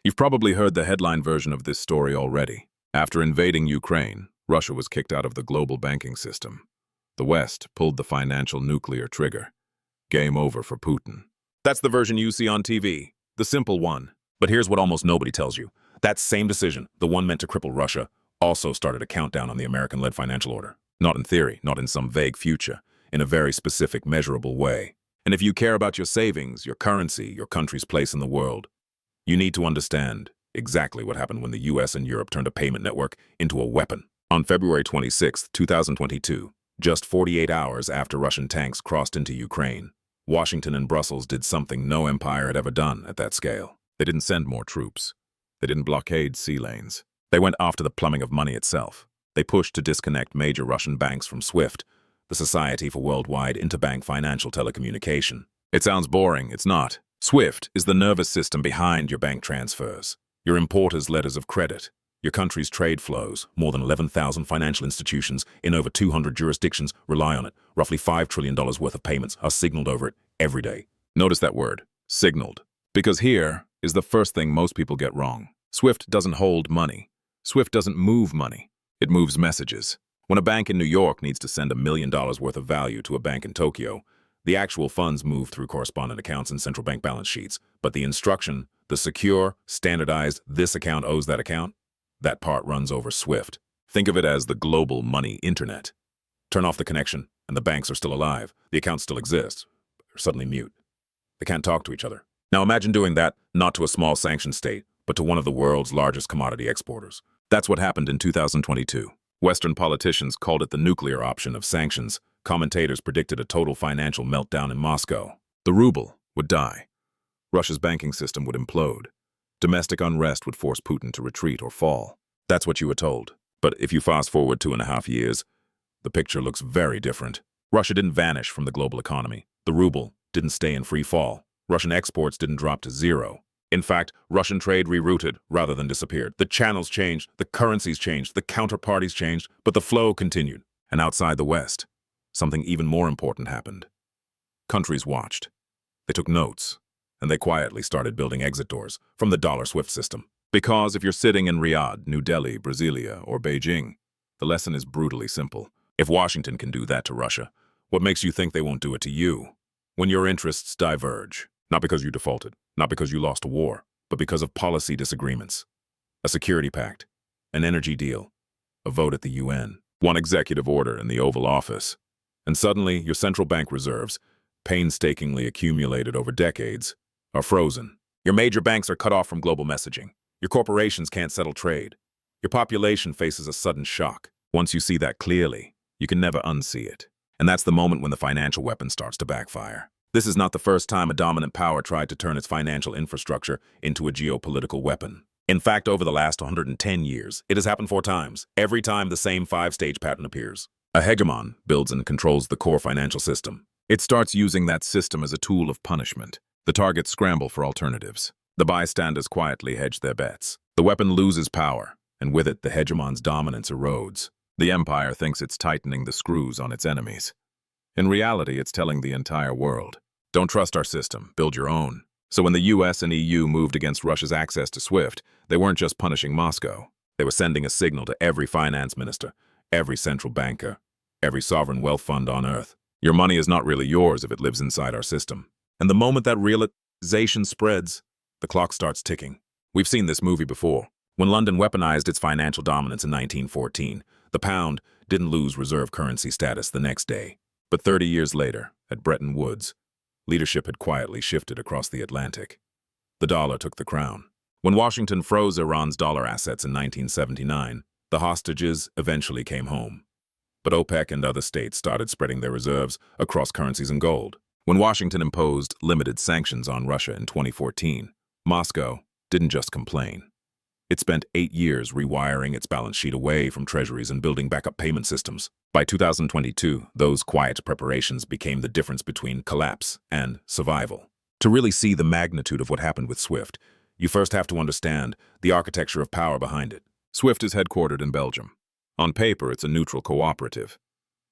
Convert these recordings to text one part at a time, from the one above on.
You've probably heard the headline version of this story already. After invading Ukraine, Russia was kicked out of the global banking system. The West pulled the financial nuclear trigger. Game over for Putin. That's the version you see on TV, the simple one. But here's what almost nobody tells you. That same decision, the one meant to cripple Russia, also started a countdown on the American-led financial order. Not in theory, not in some vague future, in a very specific, measurable way. And if you care about your savings, your currency, your country's place in the world, you need to understand exactly what happened when the US and Europe turned a payment network into a weapon. On February 26, 2022, just 48 hours after Russian tanks crossed into Ukraine, Washington and Brussels did something no empire had ever done at that scale. They didn't send more troops. They didn't blockade sea lanes. They went after the plumbing of money itself. They pushed to disconnect major Russian banks from SWIFT, the Society for Worldwide Interbank Financial Telecommunication. It sounds boring, it's not. SWIFT is the nervous system behind your bank transfers, your importers' letters of credit, your country's trade flows. More than 11,000 financial institutions in over 200 jurisdictions rely on it. Roughly $5 trillion worth of payments are signaled over it every day. Notice that word, signaled. Because here is the first thing most people get wrong. SWIFT doesn't hold money. SWIFT doesn't move money. It moves messages. When a bank in New York needs to send $1 million worth of value to a bank in Tokyo, the actual funds move through correspondent accounts and central bank balance sheets. But the instruction, the secure, standardized, this account owes that account, that part runs over SWIFT. Think of it as the global money internet. Turn off the connection, and the banks are still alive. The accounts still exist. They're suddenly mute. They can't talk to each other. Now imagine doing that not to a small sanction state, but to one of the world's largest commodity exporters. That's what happened in 2022. Western politicians called it the nuclear option of sanctions. Commentators predicted a total financial meltdown in Moscow. The ruble would die. Russia's banking system would implode. Domestic unrest would force Putin to retreat or fall. That's what you were told. But if you fast forward 2.5 years, the picture looks very different. Russia didn't vanish from the global economy. The ruble didn't stay in free fall. Russian exports didn't drop to zero. In fact, Russian trade rerouted rather than disappeared. The channels changed, the currencies changed, the counterparties changed, but the flow continued. And outside the West, something even more important happened. Countries watched. They took notes, and they quietly started building exit doors from the dollar SWIFT system. Because if you're sitting in Riyadh, New Delhi, Brasilia, or Beijing, the lesson is brutally simple. If Washington can do that to Russia, what makes you think they won't do it to you? When your interests diverge, not because you defaulted, not because you lost a war, but because of policy disagreements. A security pact, an energy deal, a vote at the UN, one executive order in the Oval Office. And suddenly, your central bank reserves, painstakingly accumulated over decades, are frozen. Your major banks are cut off from global messaging. Your corporations can't settle trade. Your population faces a sudden shock. Once you see that clearly, you can never unsee it. And that's the moment when the financial weapon starts to backfire. This is not the first time a dominant power tried to turn its financial infrastructure into a geopolitical weapon. In fact, over the last 110 years, it has happened 4 times. Every time the same 5-stage pattern appears. A hegemon builds and controls the core financial system. It starts using that system as a tool of punishment. The targets scramble for alternatives. The bystanders quietly hedge their bets. The weapon loses power, and with it, the hegemon's dominance erodes. The empire thinks it's tightening the screws on its enemies. In reality, it's telling the entire world, don't trust our system, build your own. So when the US and EU moved against Russia's access to SWIFT, they weren't just punishing Moscow. They were sending a signal to every finance minister, every central banker, every sovereign wealth fund on Earth. Your money is not really yours if it lives inside our system. And the moment that realization spreads, the clock starts ticking. We've seen this movie before. When London weaponized its financial dominance in 1914, the pound didn't lose reserve currency status the next day. But 30 years later, at Bretton Woods, leadership had quietly shifted across the Atlantic. The dollar took the crown. When Washington froze Iran's dollar assets in 1979, the hostages eventually came home. But OPEC and other states started spreading their reserves across currencies and gold. When Washington imposed limited sanctions on Russia in 2014, Moscow didn't just complain. It spent 8 years rewiring its balance sheet away from treasuries and building backup payment systems. By 2022, those quiet preparations became the difference between collapse and survival. To really see the magnitude of what happened with SWIFT, you first have to understand the architecture of power behind it. SWIFT is headquartered in Belgium. On paper, it's a neutral cooperative.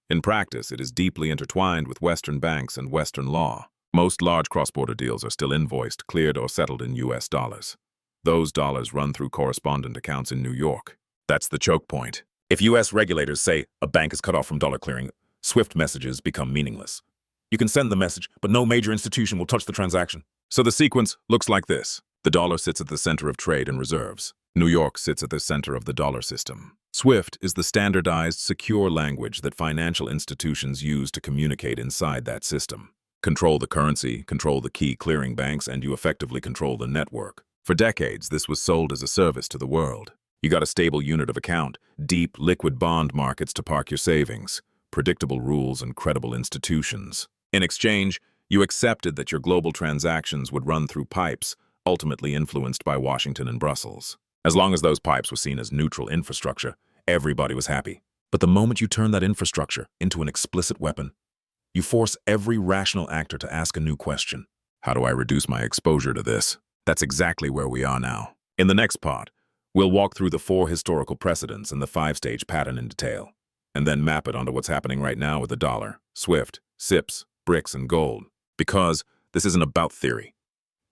In practice, it is deeply intertwined with Western banks and Western law. Most large cross-border deals are still invoiced, cleared, or settled in US dollars. Those dollars run through correspondent accounts in New York. That's the choke point. If U.S. regulators say a bank is cut off from dollar clearing, SWIFT messages become meaningless. You can send the message, but no major institution will touch the transaction. So the sequence looks like this. The dollar sits at the center of trade and reserves. New York sits at the center of the dollar system. SWIFT is the standardized, secure language that financial institutions use to communicate inside that system. Control the currency, control the key clearing banks, and you effectively control the network. For decades, this was sold as a service to the world. You got a stable unit of account, deep, liquid bond markets to park your savings, predictable rules, and credible institutions. In exchange, you accepted that your global transactions would run through pipes, ultimately influenced by Washington and Brussels. As long as those pipes were seen as neutral infrastructure, everybody was happy. But the moment you turn that infrastructure into an explicit weapon, you force every rational actor to ask a new question. How do I reduce my exposure to this? That's exactly where we are now. In the next part, we'll walk through the 4 historical precedents and the 5-stage pattern in detail, and then map it onto what's happening right now with the dollar, SWIFT, CIPS, BRICS, and gold. Because this isn't about theory.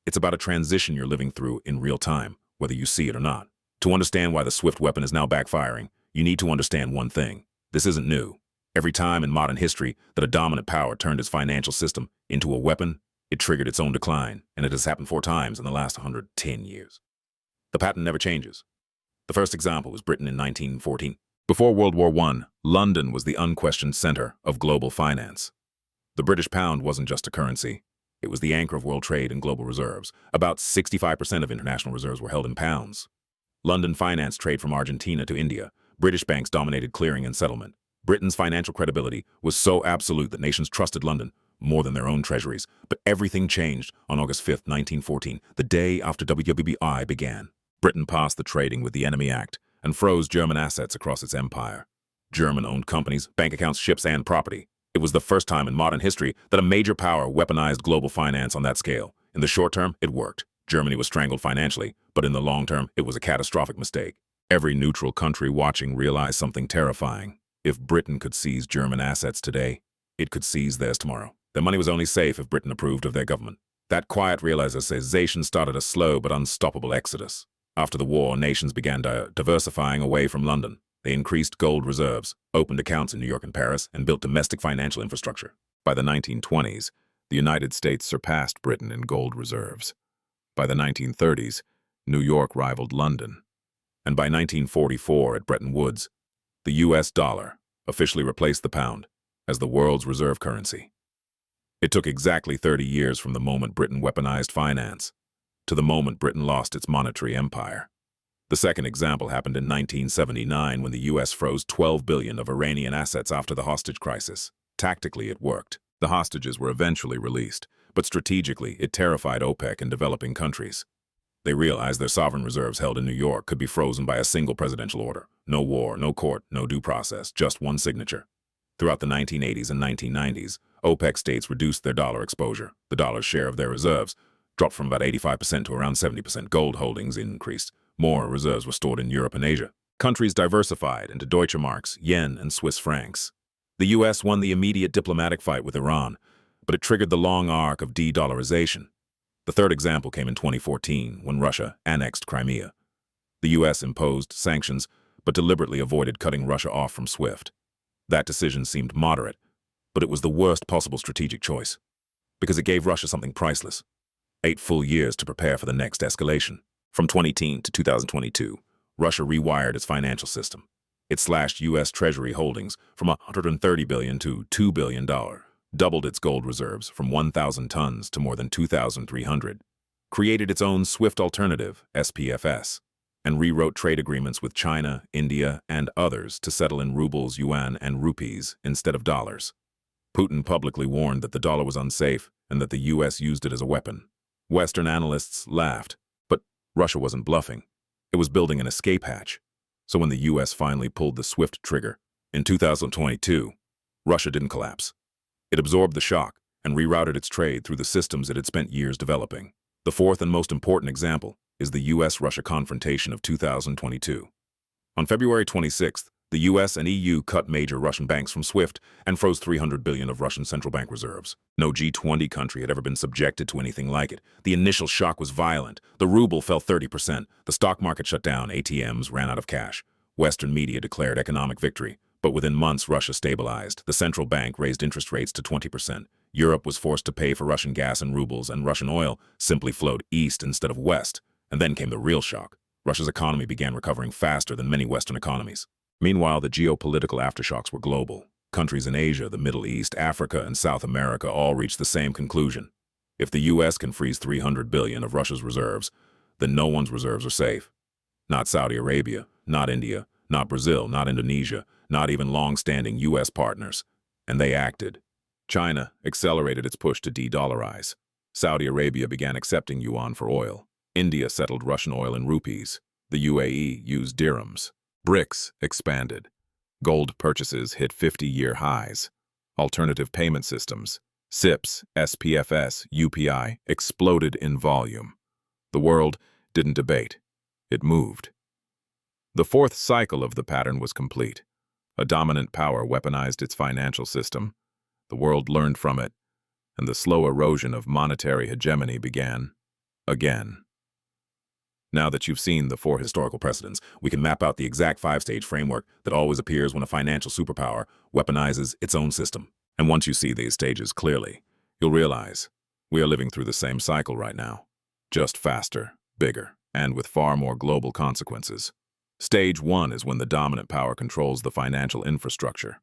It's about a transition you're living through in real time, whether you see it or not. To understand why the SWIFT weapon is now backfiring, you need to understand one thing. This isn't new. Every time in modern history that a dominant power turned its financial system into a weapon, it triggered its own decline, and it has happened 4 times in the last 110 years. The pattern never changes. The first example was Britain in 1914. Before World War I, London was the unquestioned center of global finance. The British pound wasn't just a currency. It was the anchor of world trade and global reserves. About 65% of international reserves were held in pounds. London financed trade from Argentina to India. British banks dominated clearing and settlement. Britain's financial credibility was so absolute that nations trusted London more than their own treasuries. But everything changed on August 5, 1914, the day after WBI began. Britain passed the Trading with the Enemy Act and froze German assets across its empire. German-owned companies, bank accounts, ships, and property. It was the first time in modern history that a major power weaponized global finance on that scale. In the short term, it worked. Germany was strangled financially, but in the long term, it was a catastrophic mistake. Every neutral country watching realized something terrifying. If Britain could seize German assets today, it could seize theirs tomorrow. Their money was only safe if Britain approved of their government. That quiet realization started a slow but unstoppable exodus. After the war, nations began diversifying away from London. They increased gold reserves, opened accounts in New York and Paris, and built domestic financial infrastructure. By the 1920s, the United States surpassed Britain in gold reserves. By the 1930s, New York rivaled London. And by 1944, at Bretton Woods, the U.S. dollar officially replaced the pound as the world's reserve currency. It took exactly 30 years from the moment Britain weaponized finance to the moment Britain lost its monetary empire. The second example happened in 1979 when the U.S. froze $12 billion of Iranian assets after the hostage crisis. Tactically, it worked. The hostages were eventually released, but strategically, it terrified OPEC and developing countries. They realized their sovereign reserves held in New York could be frozen by a single presidential order. No war, no court, no due process, just one signature. Throughout the 1980s and 1990s, OPEC states reduced their dollar exposure. The dollar's share of their reserves dropped from about 85% to around 70%. Gold holdings increased. More reserves were stored in Europe and Asia. Countries diversified into Deutsche Marks, yen, and Swiss francs. The U.S. won the immediate diplomatic fight with Iran, but it triggered the long arc of de-dollarization. The third example came in 2014 when Russia annexed Crimea. The U.S. imposed sanctions, but deliberately avoided cutting Russia off from SWIFT. That decision seemed moderate, but it was the worst possible strategic choice, because it gave Russia something priceless: 8 full years to prepare for the next escalation. From 2010 to 2022, Russia rewired its financial system. It slashed U.S. Treasury holdings from $130 billion to $2 billion, doubled its gold reserves from 1,000 tons to more than 2,300, created its own SWIFT alternative, SPFS, and rewrote trade agreements with China, India, and others to settle in rubles, yuan, and rupees instead of dollars. Putin publicly warned that the dollar was unsafe and that the U.S. used it as a weapon. Western analysts laughed, but Russia wasn't bluffing. It was building an escape hatch. So when the U.S. finally pulled the SWIFT trigger in 2022, Russia didn't collapse. It absorbed the shock and rerouted its trade through the systems it had spent years developing. The fourth and most important example is the U.S.-Russia confrontation of 2022. On February 26th, The US and EU cut major Russian banks from SWIFT and froze 300 billion of Russian central bank reserves. No G20 country had ever been subjected to anything like it. The initial shock was violent. The ruble fell 30%. The stock market shut down. ATMs ran out of cash. Western media declared economic victory. But within months, Russia stabilized. The central bank raised interest rates to 20%. Europe was forced to pay for Russian gas in rubles, and Russian oil simply flowed east instead of west. And then came the real shock. Russia's economy began recovering faster than many Western economies. Meanwhile, the geopolitical aftershocks were global. Countries in Asia, the Middle East, Africa, and South America all reached the same conclusion. If the US can freeze 300 billion of Russia's reserves, then no one's reserves are safe. Not Saudi Arabia, not India, not Brazil, not Indonesia, not even long-standing US partners. And they acted. China accelerated its push to de-dollarize. Saudi Arabia began accepting yuan for oil. India settled Russian oil in rupees. The UAE used dirhams. BRICS expanded. Gold purchases hit 50-year highs. Alternative payment systems, CIPS, SPFS, UPI, exploded in volume. The world didn't debate. It moved. The fourth cycle of the pattern was complete. A dominant power weaponized its financial system. The world learned from it, and the slow erosion of monetary hegemony began again. Now that you've seen the four historical precedents, we can map out the exact five-stage framework that always appears when a financial superpower weaponizes its own system. And once you see these stages clearly, you'll realize we are living through the same cycle right now, just faster, bigger, and with far more global consequences. Stage 1 is when the dominant power controls the financial infrastructure.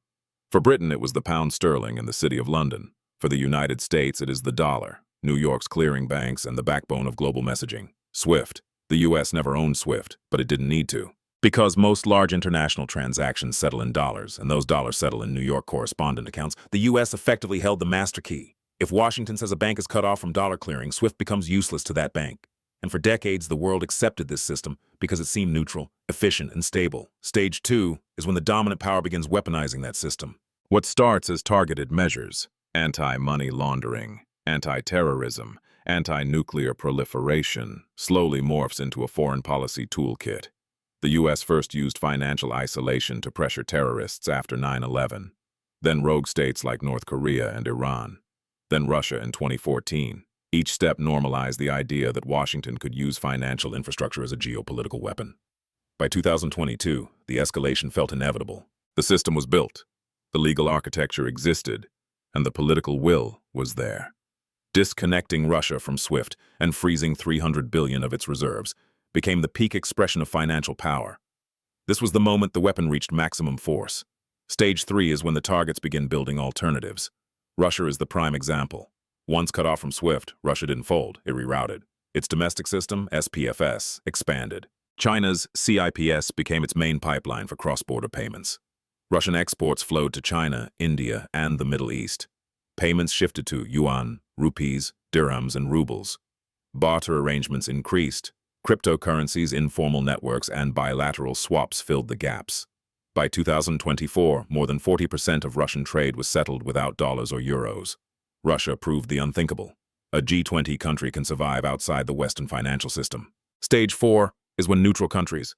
For Britain, it was the pound sterling and the City of London. For the United States, it is the dollar, New York's clearing banks, and the backbone of global messaging, SWIFT. The US never owned SWIFT, but it didn't need to. Because most large international transactions settle in dollars, and those dollars settle in New York correspondent accounts, the US effectively held the master key. If Washington says a bank is cut off from dollar clearing, SWIFT becomes useless to that bank. And for decades, the world accepted this system because it seemed neutral, efficient, and stable. Stage 2 is when the dominant power begins weaponizing that system. What starts as targeted measures, anti-money laundering, anti-terrorism, anti-nuclear proliferation, slowly morphs into a foreign policy toolkit. The US first used financial isolation to pressure terrorists after 9/11. Then rogue states like North Korea and Iran. Then Russia in 2014. Each step normalized the idea that Washington could use financial infrastructure as a geopolitical weapon. By 2022, the escalation felt inevitable. The system was built, the legal architecture existed, and the political will was there. Disconnecting Russia from SWIFT and freezing 300 billion of its reserves became the peak expression of financial power. This was the moment the weapon reached maximum force. Stage 3 is when the targets begin building alternatives. Russia is the prime example. Once cut off from SWIFT, Russia didn't fold, it rerouted. Its domestic system, SPFS, expanded. China's CIPS became its main pipeline for cross-border payments. Russian exports flowed to China, India, and the Middle East. Payments shifted to yuan, rupees, dirhams, and rubles. Barter arrangements increased. Cryptocurrencies, informal networks, and bilateral swaps filled the gaps. By 2024, more than 40% of Russian trade was settled without dollars or euros. Russia proved the unthinkable. A G20 country can survive outside the Western financial system. Stage 4 is when neutral countries,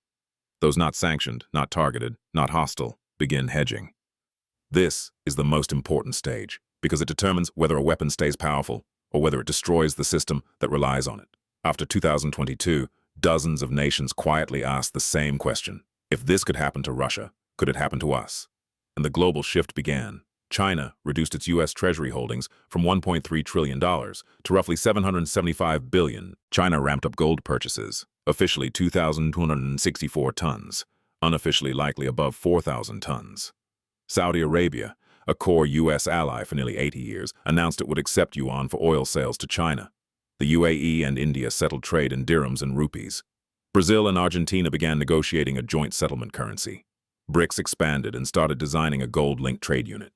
those not sanctioned, not targeted, not hostile, begin hedging. This is the most important stage, because it determines whether a weapon stays powerful or whether it destroys the system that relies on it. After 2022, dozens of nations quietly asked the same question. If this could happen to Russia, could it happen to us? And the global shift began. China reduced its U.S. Treasury holdings from $1.3 trillion to roughly $775 billion. China ramped up gold purchases, officially 2,264 tons, unofficially likely above 4,000 tons. Saudi Arabia, a core U.S. ally for nearly 80 years, announced it would accept yuan for oil sales to China. The UAE and India settled trade in dirhams and rupees. Brazil and Argentina began negotiating a joint settlement currency. BRICS expanded and started designing a gold-linked trade unit.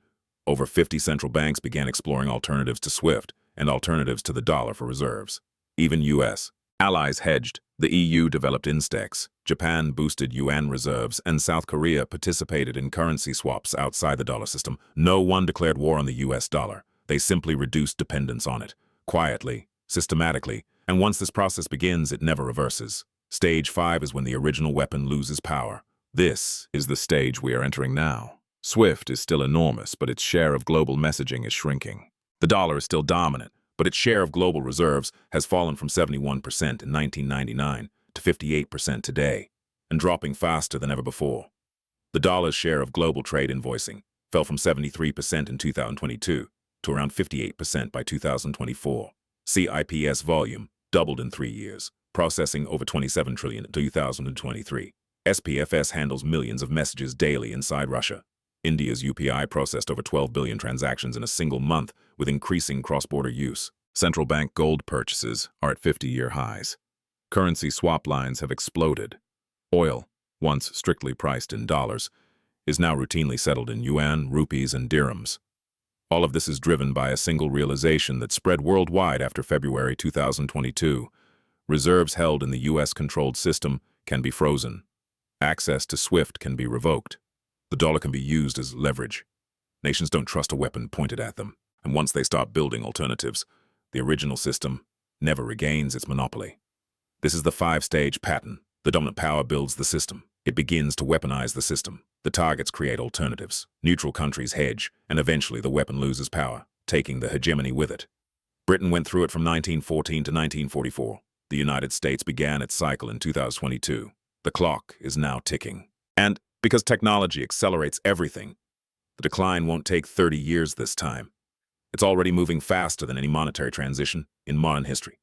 Over 50 central banks began exploring alternatives to SWIFT and alternatives to the dollar for reserves. Even U.S. allies hedged. The EU developed Instex, Japan boosted yuan reserves, and South Korea participated in currency swaps outside the dollar system. No one declared war on the US dollar. They simply reduced dependence on it, quietly, systematically, and once this process begins, it never reverses. Stage 5 is when the original weapon loses power. This is the stage we are entering now. SWIFT is still enormous, but its share of global messaging is shrinking. The dollar is still dominant, but its share of global reserves has fallen from 71% in 1999 to 58% today, and dropping faster than ever before. The dollar's share of global trade invoicing fell from 73% in 2022 to around 58% by 2024. CIPS volume doubled in 3 years, processing over 27 trillion in 2023. SPFS handles millions of messages daily inside Russia. India's UPI processed over 12 billion transactions in a single month with increasing cross-border use. Central bank gold purchases are at 50-year highs. Currency swap lines have exploded. Oil, once strictly priced in dollars, is now routinely settled in yuan, rupees, and dirhams. All of this is driven by a single realization that spread worldwide after February 2022. Reserves held in the US-controlled system can be frozen. Access to SWIFT can be revoked. The dollar can be used as leverage. Nations don't trust a weapon pointed at them, and once they start building alternatives, the original system never regains its monopoly. This is the 5-stage pattern. The dominant power builds the system. It begins to weaponize the system. The targets create alternatives. Neutral countries hedge, and eventually the weapon loses power, taking the hegemony with it. Britain went through it from 1914 to 1944. The United States began its cycle in 2022. The clock is now ticking. And because technology accelerates everything, the decline won't take 30 years this time. It's already moving faster than any monetary transition in modern history.